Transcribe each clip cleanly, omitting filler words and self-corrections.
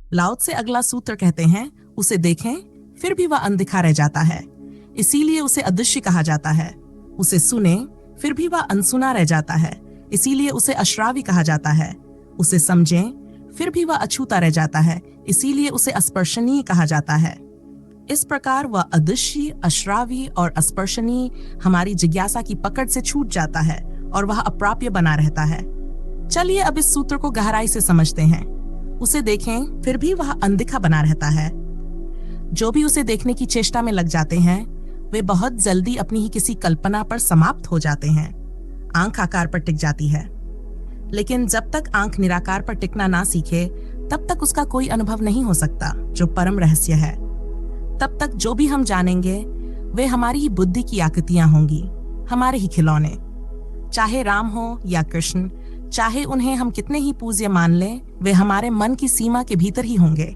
लाओ से अगला सूत्र कहते हैं, उसे देखें फिर भी वह अनदिखा रह जाता है, इसीलिए उसे अदृश्य कहा जाता है। उसे सुने फिर भी वह अनसुना रह जाता है, इसीलिए उसे अश्राव्य कहा जाता है। उसे समझें फिर भी वह अछूता रह जाता है, इसीलिए उसे अस्पर्शनीय कहा जाता है। इस प्रकार वह अदृश्य, अश्राव्य और अस्पर्शनीय हमारी जिज्ञासा की पकड़ से छूट जाता है और वह अप्राप्य बना रहता है। चलिए अब इस सूत्र को गहराई से समझते हैं। उसे देखें फिर भी वह अनदिखा बना रहता है। जो भी उसे देखने की चेष्टा में लग जाते हैं वे बहुत जल्दी अपनी ही किसी कल्पना पर समाप्त हो जाते हैं। आंख आकार पर टिक जाती है, लेकिन जब तक आंख निराकार पर टिकना ना सीखे तब तक उसका कोई अनुभव नहीं हो सकता जो परम रहस्य है। तब तक जो भी हम जानेंगे वे हमारी ही बुद्धि की आकृतियां होंगी, हमारे ही खिलौने। चाहे राम हो या कृष्ण, चाहे उन्हें हम कितने ही पूज्य मान लें, वे हमारे मन की सीमा के भीतर ही होंगे।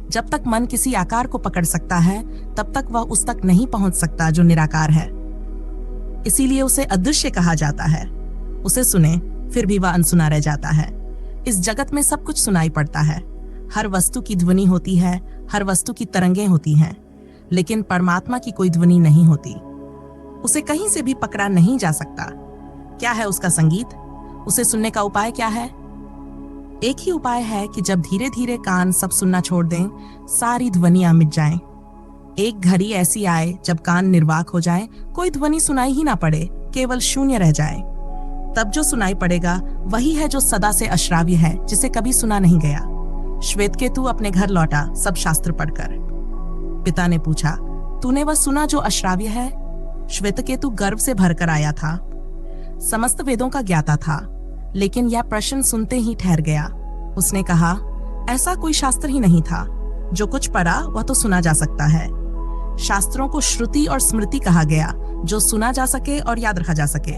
जब तक मन किसी आकार को पकड़ सकता है तब तक वह उस तक नहीं पहुंच सकता जो निराकार है, इसीलिए उसे अदृश्य कहा जाता है। उसे सुने फिर भी वह अनसुना रह जाता है। इस जगत में सब कुछ सुनाई पड़ता है, हर वस्तु की ध्वनि होती है, हर वस्तु की तरंगें होती हैं, लेकिन परमात्मा की कोई ध्वनि नहीं होती। उसे कहीं से भी पकड़ा नहीं जा सकता। क्या है उसका संगीत? उसे सुनने का उपाय क्या है? एक ही उपाय है कि जब धीरे धीरे कान सब सुनना छोड़ दें, सारी ध्वनियां मिट जाएं। एक घड़ी ऐसी आए जब कान निर्वाक हो जाए, कोई ध्वनि सुनाई ही ना पड़े, केवल शून्य रह जाए। तब जो सुनाई पड़ेगा वही है जो सदा से अश्राव्य है, जिसे कभी सुना नहीं गया। श्वेतकेतु अपने घर लौटा सब शास्त्र पढ़कर। पिता ने पूछा, तूने वह सुना जो अश्राव्य है? श्वेतकेतु गर्व से भरकर आया था। समस्त वेदों का ज्ञाता था, लेकिन यह प्रश्न सुनते ही ठहर गया। उसने कहा, ऐसा कोई शास्त्र ही नहीं था। जो कुछ पढ़ा वह तो सुना जा सकता है। शास्त्रों को श्रुति और स्मृति कहा गया, जो सुना जा सके और याद रखा जा सके,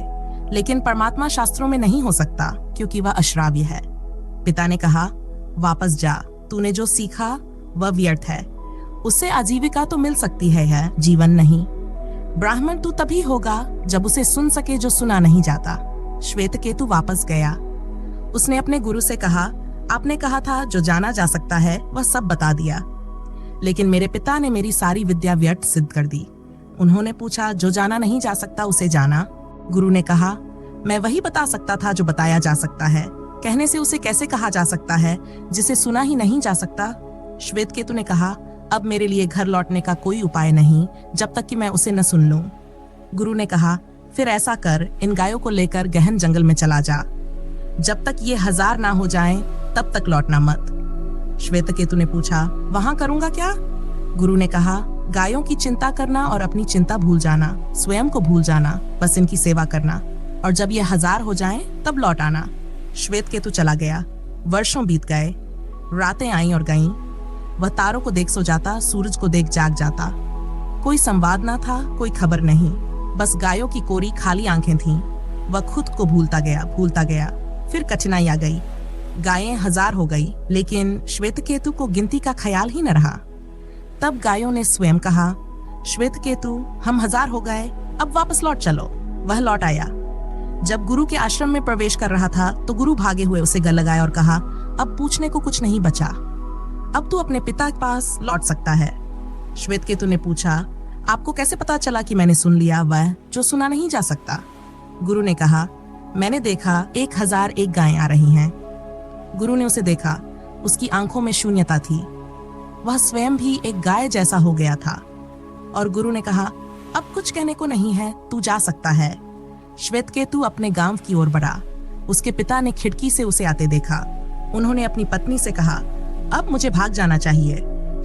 लेकिन परमात्मा शास्त्रों में नहीं हो सकता क्योंकि वह अश्राव्य है। पिता ने कहा, वापस जा, तूने जो सीखा वह व्यर्थ है। उससे आजीविका तो मिल सकती है, यह जीवन नहीं। ब्राह्मण तू तभी होगा जब उसे सुन सके जो सुना नहीं जाता। श्वेतकेतु वापस गया। उसने अपने गुरु से कहा, आपने कहा था जो जाना जा सकता है वह सब बता दिया, लेकिन मेरे पिता ने मेरी सारी विद्या व्यर्थ सिद्ध कर दी। उन्होंने पूछा, जो जाना नहीं जा सकता उसे जाना। गुरु ने कहा, मैं वही बता सकता था जो बताया जा सकता है। कहने से उसे कैसे कहा जा सकता है जिसे सुना ही नहीं जा सकता? श्वेतकेतु ने कहा, अब मेरे लिए घर लौटने का कोई उपाय नहीं जब तक कि मैं उसे न सुन लूं। गुरु ने कहा, फिर ऐसा कर, इन गायों को लेकर गहन जंगल में चला जा। जब तक ये 1000 ना हो जाएं, तब तक लौटना मत। श्वेतकेतु ने पूछा, वहां करूंगा क्या? गुरु ने कहा, गायों की चिंता करना और अपनी चिंता भूल जाना, स्वयं को भूल जाना, बस इनकी सेवा करना, और जब ये 1000 हो जाएं, तब लौट आना। श्वेतकेतु चला गया। वर्षों बीत गए, रातें आईं और गईं। वह तारों को देख सो जाता, सूरज को देख जाग जाता। कोई संवाद ना था, कोई खबर नहीं, बस गायों की कोरी खाली आंखें थीं। वह खुद को भूलता गया। फिर कठिनाई आ गई। गायें 1000 हो गई, लेकिन श्वेतकेतु को गिनती का ख्याल ही न रहा। तब गायों ने स्वयं कहा, श्वेतकेतु, हम 1000 हो गए, अब वापस लौट चलो। वह लौट आया। जब गुरु के आश्रम में प्रवेश कर रहा था तो गुरु भागे हुए उसे गले लगाए और कहा, अब पूछने को कुछ नहीं बचा, अब तू अपने पिता के पास लौट सकता है। श्वेतकेतु ने पूछा, आपको कैसे पता चला कि मैंने सुन लिया वह जो सुना नहीं जा सकता? गुरु ने कहा, मैंने देखा 1001 गायें आ रही हैं। गुरु ने उसे देखा, उसकी आंखों में शून्यता थी। वह स्वयं भी एक गाय जैसा हो गया था। और गुरु ने कहा, अब कुछ कहने को नहीं है, तू जा सकता है। श्वेतकेतु अपने गांव की ओर बढ़ा। उसके पिता ने खिड़की से उसे आते देखा। उन्होंने अपनी पत्नी से कहा, अब मुझे भाग जाना चाहिए।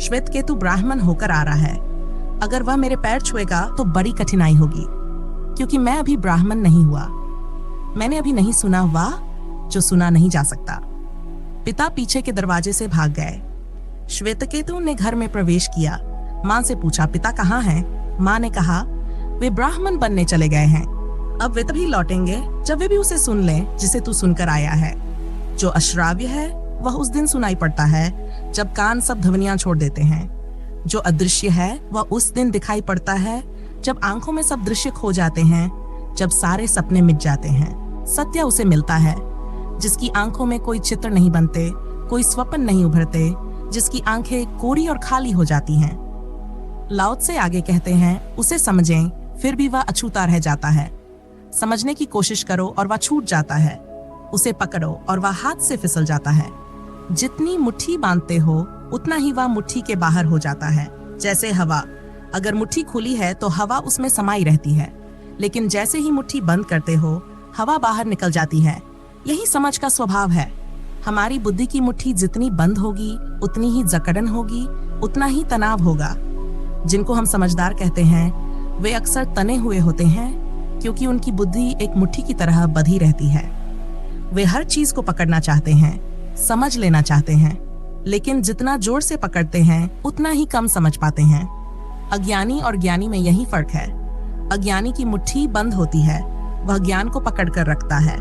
श्वेतकेतु ब्राह्मण होकर आ रहा है। अगर वह मेरे पैर छुएगा तो बड़ी कठिनाई होगी, क्योंकि मैं अभी ब्राह्मण नहीं हुआ। मैंने अभी नहीं सुना वह जो सुना नहीं जा सकता। पिता पीछे के दरवाजे से भाग गए। श्वेतकेतु ने घर में प्रवेश किया। माँ से पूछा, पिता कहाँ हैं? माँ ने कहा, वे ब्राह्मण बनने चले गए हैं। अब वे तभी लौटेंगे जब वे भी उसे सुन लें जिसे तू सुनकर आया है। जो अश्राव्य है वह उस दिन सुनाई पड़ता है जब कान सब ध्वनियां छोड़ देते हैं। जो अदृश्य है वह उस दिन दिखाई पड़ता है जब आंखों में सब दृश्य खो जाते हैं, जब सारे सपने मिट जाते हैं। सत्य उसे मिलता है जिसकी आंखों में कोई चित्र नहीं बनते, कोई स्वप्न नहीं उभरते, जिसकी आंखें कोरी और खाली हो जाती हैं। लाओ त्से आगे कहते हैं, उसे समझें फिर भी वह अछूता रह जाता है। समझने की कोशिश करो और वह छूट जाता है। उसे पकड़ो और वह हाथ से फिसल जाता है। जितनी मुट्ठी बांधते हो उतना ही वह मुट्ठी के बाहर हो जाता है। जैसे हवा, अगर मुट्ठी खुली है तो हवा उसमें समाई रहती है, लेकिन जैसे ही मुट्ठी बंद करते हो हवा बाहर निकल जाती है। यही समझ का स्वभाव है। हमारी बुद्धि की मुट्ठी जितनी बंद होगी उतनी ही जकड़न होगी, उतना ही तनाव होगा। जिनको हम समझदार कहते हैं वे अक्सर तने हुए होते हैं, क्योंकि उनकी बुद्धि एक मुट्ठी की तरह बंधी रहती है। वे हर चीज को पकड़ना चाहते हैं, समझ लेना चाहते हैं, लेकिन जितना जोर से पकड़ते हैं उतना ही कम समझ पाते हैं। अज्ञानी और ज्ञानी में यही फर्क है। अज्ञानी की मुट्ठी बंद होती है, वह ज्ञान को पकड़ कर रखता है।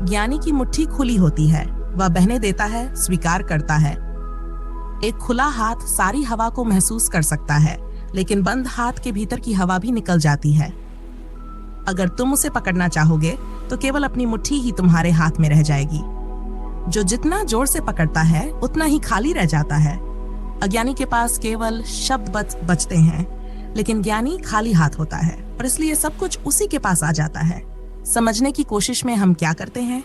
ज्ञानी की मुट्ठी खुली होती है, वह बहने देता है, स्वीकार करता है। एक खुला हाथ सारी हवा को महसूस कर सकता है, लेकिन बंद हाथ के भीतर की हवा भी निकल जाती है। अगर तुम उसे पकड़ना चाहोगे तो केवल अपनी मुट्ठी ही तुम्हारे हाथ में रह जाएगी। जो जितना जोर से पकड़ता है उतना ही खाली रह जाता है। अज्ञानी के पास केवल शब्द बचते हैं, लेकिन ज्ञानी खाली हाथ होता है और इसलिए सब कुछ उसी के पास आ जाता है। समझने की कोशिश में हम क्या करते हैं?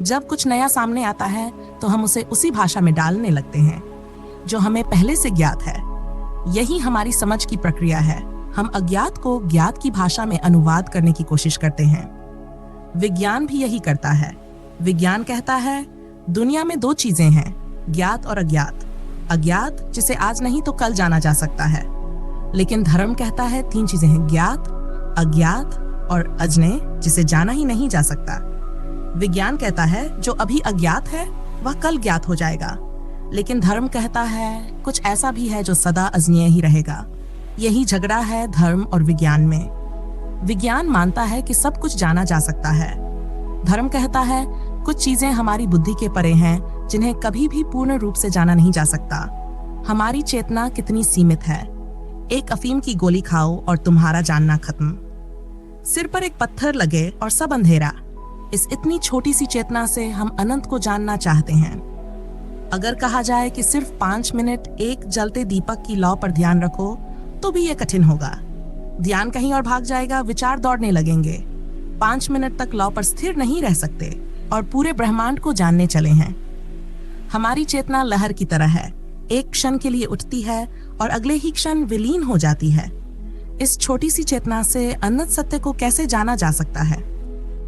जब कुछ नया सामने आता है तो हम उसे उसी भाषा में डालने लगते हैं जो हमें पहले से ज्ञात है। यही हमारी समझ की प्रक्रिया है। हम अज्ञात को ज्ञात की भाषा में अनुवाद करने की कोशिश करते हैं। विज्ञान भी यही करता है। विज्ञान कहता है दुनिया में दो चीजें हैं, ज्ञात और अज्ञात। अज्ञात जिसे आज नहीं तो कल जाना जा सकता है, लेकिन धर्म कहता है तीन चीजें हैं, ज्ञात, अज्ञात और अजने, जिसे जाना ही नहीं जा सकता। विज्ञान कहता है जो अभी अज्ञात है वह कल ज्ञात हो जाएगा, लेकिन धर्म कहता है कुछ ऐसा भी है जो सदा अजन्य ही रहेगा। यही झगड़ा है धर्म और विज्ञान में। विज्ञान मानता है कि सब कुछ जाना जा सकता है। धर्म कहता है कुछ चीजें हमारी बुद्धि के परे हैं जिन्हें कभी भी पूर्ण रूप से जाना नहीं जा सकता। हमारी चेतना कितनी सीमित है। एक अफीम की गोली खाओ और तुम्हारा जानना खत्म। सिर पर एक पत्थर लगे और सब अंधेरा। इस इतनी छोटी सी चेतना से हम अनंत को जानना चाहते हैं। अगर कहा जाए कि सिर्फ 5 मिनट एक जलते दीपक की लौ पर ध्यान रखो तो भी यह कठिन होगा। ध्यान कहीं और भाग जाएगा, विचार दौड़ने लगेंगे। 5 मिनट तक लौ पर स्थिर नहीं रह सकते और पूरे ब्रह्मांड को जानने चले हैं। हमारी चेतना लहर की तरह है, एक क्षण के लिए उठती है और अगले ही क्षण विलीन हो जाती है। इस छोटी सी चेतना से अनंत सत्य को कैसे जाना जा सकता है?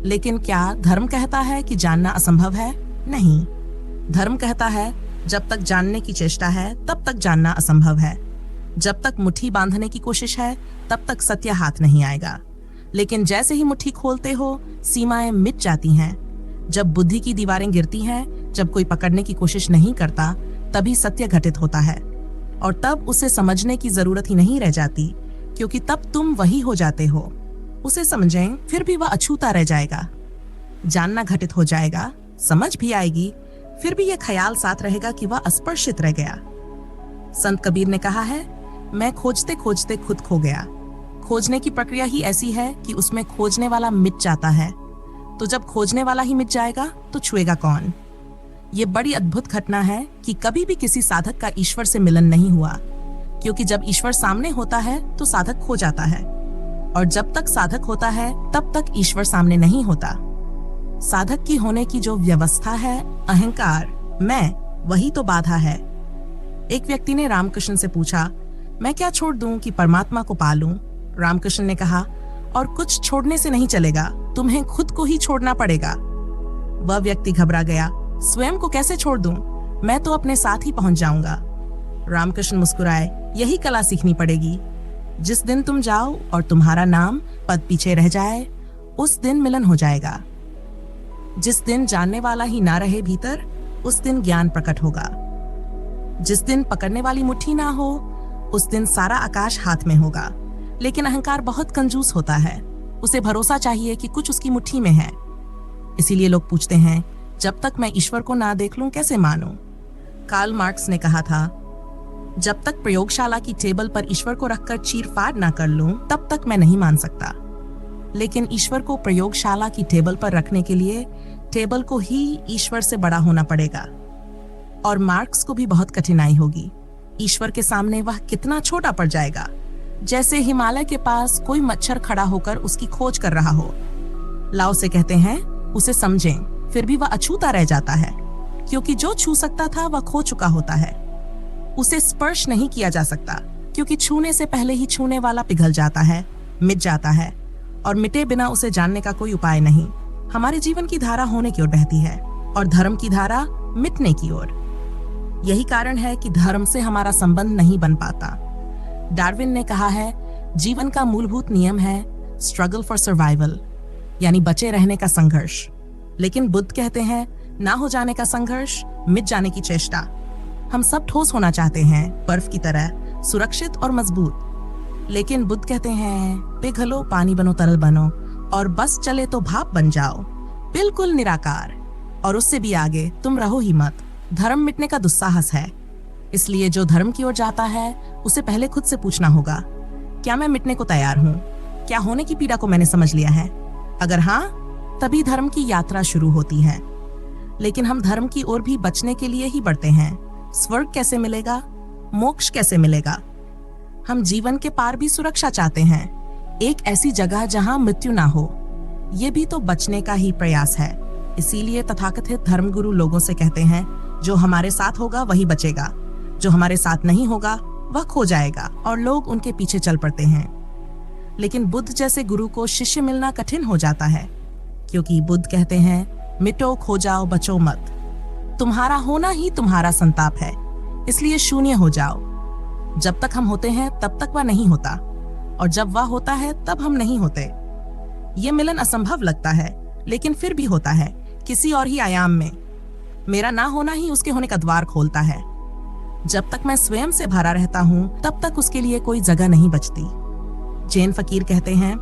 लेकिन क्या धर्म कहता है कि जानना असंभव है? नहीं। धर्म कहता है जब तक जानने की चेष्टा है तब तक जानना असंभव है। जब तक मुट्ठी बांधने की कोशिश है तब तक सत्य हाथ नहीं आएगा, लेकिन जैसे ही मुट्ठी खोलते हो सीमाएं मिट जाती हैं। जब बुद्धि की दीवारें गिरती हैं, जब कोई पकड़ने की कोशिश नहीं करता, तभी सत्य घटित होता है और तब उसे समझने की जरूरत ही नहीं रह जाती, क्योंकि तब तुम वही हो जाते हो। उसे समझें फिर भी वह अछूता रह जाएगा। जानना घटित हो जाएगा, समझ भी आएगी, फिर भी यह ख्याल साथ रहेगा कि वह अस्पर्शित रह गया। संत कबीर ने कहा है, मैं खोजते खोजते खुद खो गया। खोजने की प्रक्रिया ही ऐसी है कि उसमें खोजने वाला मिट जाता है। तो जब खोजने वाला ही मिट जाएगा तो छुएगा कौन? ये बड़ी अद्भुत घटना है कि कभी भी किसी साधक का ईश्वर से मिलन नहीं हुआ, क्योंकि जब ईश्वर सामने होता है तो साधक खो जाता है, और जब तक साधक होता है तब तक ईश्वर सामने नहीं होता। साधक की होने की जो व्यवस्था है, अहंकार, मैं, वही तो बाधा है। एक व्यक्ति ने रामकृष्ण से पूछा, मैं क्या छोड़ दूं कि परमात्मा को पालूं? रामकृष्ण ने कहा, और कुछ छोड़ने से नहीं चलेगा, तुम्हें खुद को ही छोड़ना पड़ेगा। वह व्यक्ति घबरा गया, स्वयं को कैसे छोड़ दूं? मैं तो अपने साथ ही पहुंच जाऊंगा। रामकृष्ण मुस्कुराए, यही कला सीखनी पड़ेगी। जिस दिन तुम जाओ और तुम्हारा नाम पद पीछे रह जाए, उस दिन मिलन हो जाएगा। जिस दिन जानने वाला ही ना रहे भीतर, उस दिन ज्ञान प्रकट होगा। जिस दिन पकड़ने वाली मुट्ठी ना हो, उस दिन सारा आकाश हाथ में होगा। लेकिन अहंकार बहुत कंजूस होता है, उसे भरोसा चाहिए कि कुछ उसकी मुट्ठी में है। इसीलिए लोग पूछते हैं, जब तक मैं ईश्वर को ना देख लूं कैसे मानूं? कार्ल मार्क्स ने कहा था, जब तक प्रयोगशाला की टेबल पर ईश्वर को रखकर चीर-फाड़ ना कर लूं, तब तक मैं नहीं मान सकता। लेकिन ईश्वर को प्रयोगशाला की टेबल पर रखने के लिए टेबल को ही ईश्वर से बड़ा होना पड़ेगा। और मार्क्स को भी बहुत कठिनाई होगी। ईश्वर के सामने वह कितना छोटा पड़ जाएगा, जैसे हिमालय के पास कोई मच्छर खड़ा होकर उसकी खोज कर रहा हो। लाओ से कहते हैं उसे समझें, फिर भी वह अछूता रह जाता है, क्योंकि जो छू सकता था वह खो चुका होता है। उसे स्पर्श नहीं किया जा सकता, क्योंकि छूने से पहले ही छूने वाला पिघल जाता है, मिट जाता है, और मिटे बिना उसे जानने का कोई उपाय नहीं। हमारे जीवन की धारा होने की ओर बहती है और धर्म की धारा मिटने की ओर। यही कारण है कि धर्म से हमारा संबंध नहीं बन पाता। डार्विन ने कहा है, जीवन का मूलभूत नियम है स्ट्रगल फॉर सर्वाइवल, यानी बचे रहने का संघर्ष। लेकिन बुद्ध कहते हैं, ना हो जाने का संघर्ष, मिट जाने की चेष्टा। हम सब ठोस होना चाहते हैं, बर्फ की तरह, सुरक्षित और मजबूत। लेकिन बुद्ध कहते हैं, पिघलो, पानी बनो, तरल बनो, और बस चले तो भाप बन जाओ, बिल्कुल निराकार। और उससे भी आगे तुम रहो ही मत। धर्म मिटने का दुस्साहस है। इसलिए जो धर्म की ओर जाता है उसे पहले खुद से पूछना होगा, क्या मैं मिटने को तैयार हूँ? क्या होने की पीड़ा को मैंने समझ लिया है? अगर हाँ, तभी धर्म की यात्रा शुरू होती है। लेकिन हम धर्म की ओर भी बचने के लिए ही बढ़ते हैं। स्वर्ग कैसे मिलेगा? मोक्ष कैसे मिलेगा? हम जीवन के पार भी सुरक्षा चाहते हैं, एक ऐसी जगह जहां मृत्यु ना हो। ये भी तो बचने का ही प्रयास है। इसीलिए तथाकथित धर्मगुरु लोगों से कहते हैं, जो हमारे साथ होगा वही बचेगा, जो हमारे साथ नहीं होगा वह खो जाएगा, और लोग उनके पीछे चल पड़ते हैं। लेकिन बुद्ध जैसे गुरु को शिष्य मिलना कठिन हो जाता है, क्योंकि बुद्ध कहते हैं, मिटो, खो जाओ, बचो मत। तुम्हारा होना ही तुम्हारा संताप है, इसलिए शून्य हो जाओ। जब तक हम होते हैं तब तक वह नहीं होता, और जब वह होता है तब हम नहीं होते। ये मिलन असंभव लगता है, लेकिन फिर भी होता है, किसी और ही आयाम में। मेरा ना होना ही उसके होने का द्वार खोलता है। जब तक मैं स्वयं से भरा रहता हूँ तब तक उसके लिए कोई जगह नहीं बचती। जैन फकीर कहते हैं,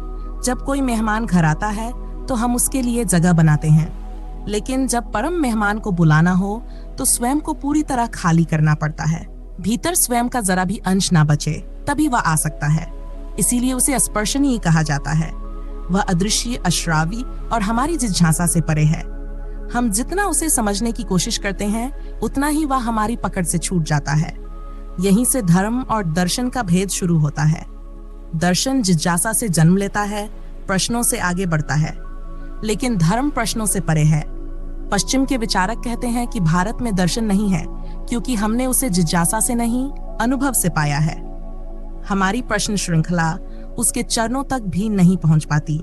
जब कोई मेहमान घर आता है तो हम उसके लिए जगह बनाते हैं, लेकिन जब परम मेहमान को बुलाना हो तो स्वयं को पूरी तरह खाली करना पड़ता है। भीतर स्वयं का जरा भी अंश ना बचे, तभी वह आ सकता है। इसीलिए उसे अस्पर्शनीय कहा जाता है। वह अदृश्य, अश्रावी और हमारी जिज्ञासा से परे है। हम जितना उसे समझने की कोशिश करते हैं उतना ही वह हमारी पकड़ से छूट जाता है। यहीं से धर्म और दर्शन का भेद शुरू होता है। दर्शन जिज्ञासा से जन्म लेता है, प्रश्नों से आगे बढ़ता है, लेकिन धर्म प्रश्नों से परे है। पश्चिम के विचारक कहते हैं कि भारत में दर्शन नहीं है, क्योंकि हमने उसे जिज्ञासा से नहीं, अनुभव से पाया है। हमारी प्रश्न श्रृंखला उसके चरणों तक भी नहीं पहुंच पाती।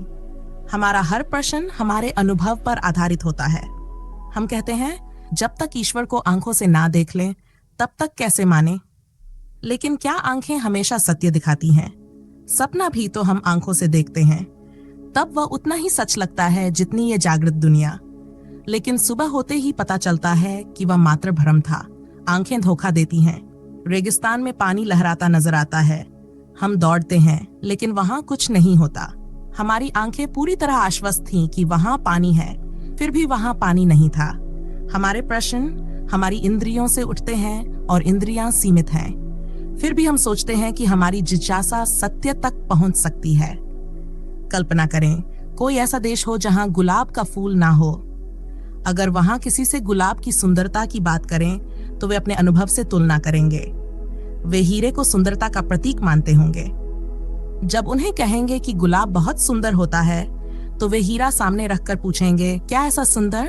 हमारा हर प्रश्न हमारे अनुभव पर आधारित होता है। हम कहते हैं, जब तक ईश्वर को आंखों से ना देख लें तब तक कैसे माने? लेकिन क्या आंखें हमेशा सत्य दिखाती हैं? सपना भी तो हम आंखों से देखते हैं, तब वह उतना ही सच लगता है जितनी ये जागृत दुनिया। लेकिन सुबह होते ही पता चलता है कि वह मात्र भ्रम था। आंखें धोखा देती हैं। रेगिस्तान में पानी लहराता नजर आता है। हम दौड़ते हैं, लेकिन वहां कुछ नहीं होता। हमारी आंखें पूरी तरह आश्वस्त थीं कि वहां पानी है, फिर भी वहां पानी नहीं था। हमारे प्रश्न हमारी इंद्रियों से उठते हैं और इंद्रियां सीमित हैं। फिर भी हम सोचते हैं कि हमारी जिज्ञासा सत्य तक पहुंच सकती है। कल्पना करें, कोई ऐसा देश हो जहां गुलाब का फूल ना हो। अगर वहां किसी से गुलाब की सुंदरता की बात करें तो वे अपने अनुभव से तुलना करेंगे। वे हीरे को सुंदरता का प्रतीक मानते होंगे। जब उन्हें कहेंगे कि गुलाब बहुत सुंदर होता है तो वे हीरा सामने रखकर पूछेंगे, क्या ऐसा सुंदर?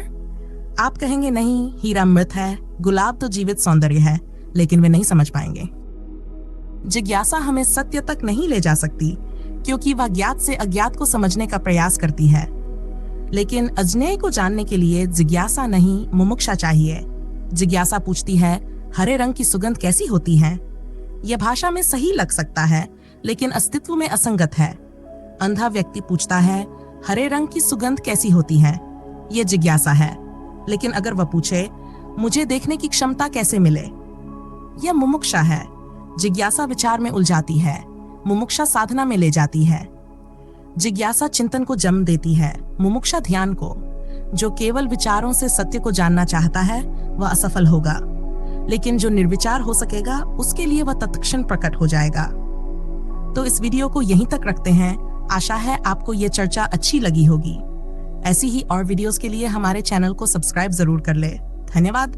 आप कहेंगे, नहीं, हीरा मृत है, गुलाब तो जीवित सौंदर्य है। लेकिन वे नहीं समझ पाएंगे। जिज्ञासा हमें सत्य तक नहीं ले जा सकती, क्योंकि वह ज्ञात से अज्ञात को समझने का प्रयास करती है। लेकिन अज्ञेय को जानने के लिए जिज्ञासा नहीं, मुमुक्षा चाहिए। जिज्ञासा पूछती है, हरे रंग की सुगंध कैसी होती है? यह भाषा में सही लग सकता है, लेकिन अस्तित्व में असंगत है। अंधा व्यक्ति पूछता है, हरे रंग की सुगंध कैसी होती है? यह जिज्ञासा है। लेकिन अगर वह पूछे, मुझे देखने की क्षमता कैसे मिले? यह मुमुक्षा है। जिज्ञासा विचार में उलझाती है, मुमुक्षा साधना में ले जाती है। जिज्ञासा चिंतन को जन्म देती है, मुमुक्षा ध्यान को। जो केवल विचारों से सत्य को जानना चाहता है वह असफल होगा, लेकिन जो निर्विचार हो सकेगा उसके लिए वह तत्क्षण प्रकट हो जाएगा। तो इस वीडियो को यहीं तक रखते हैं। आशा है आपको ये चर्चा अच्छी लगी होगी। ऐसी ही और वीडियोस के लिए हमारे चैनल को सब्सक्राइब जरूर कर ले। धन्यवाद।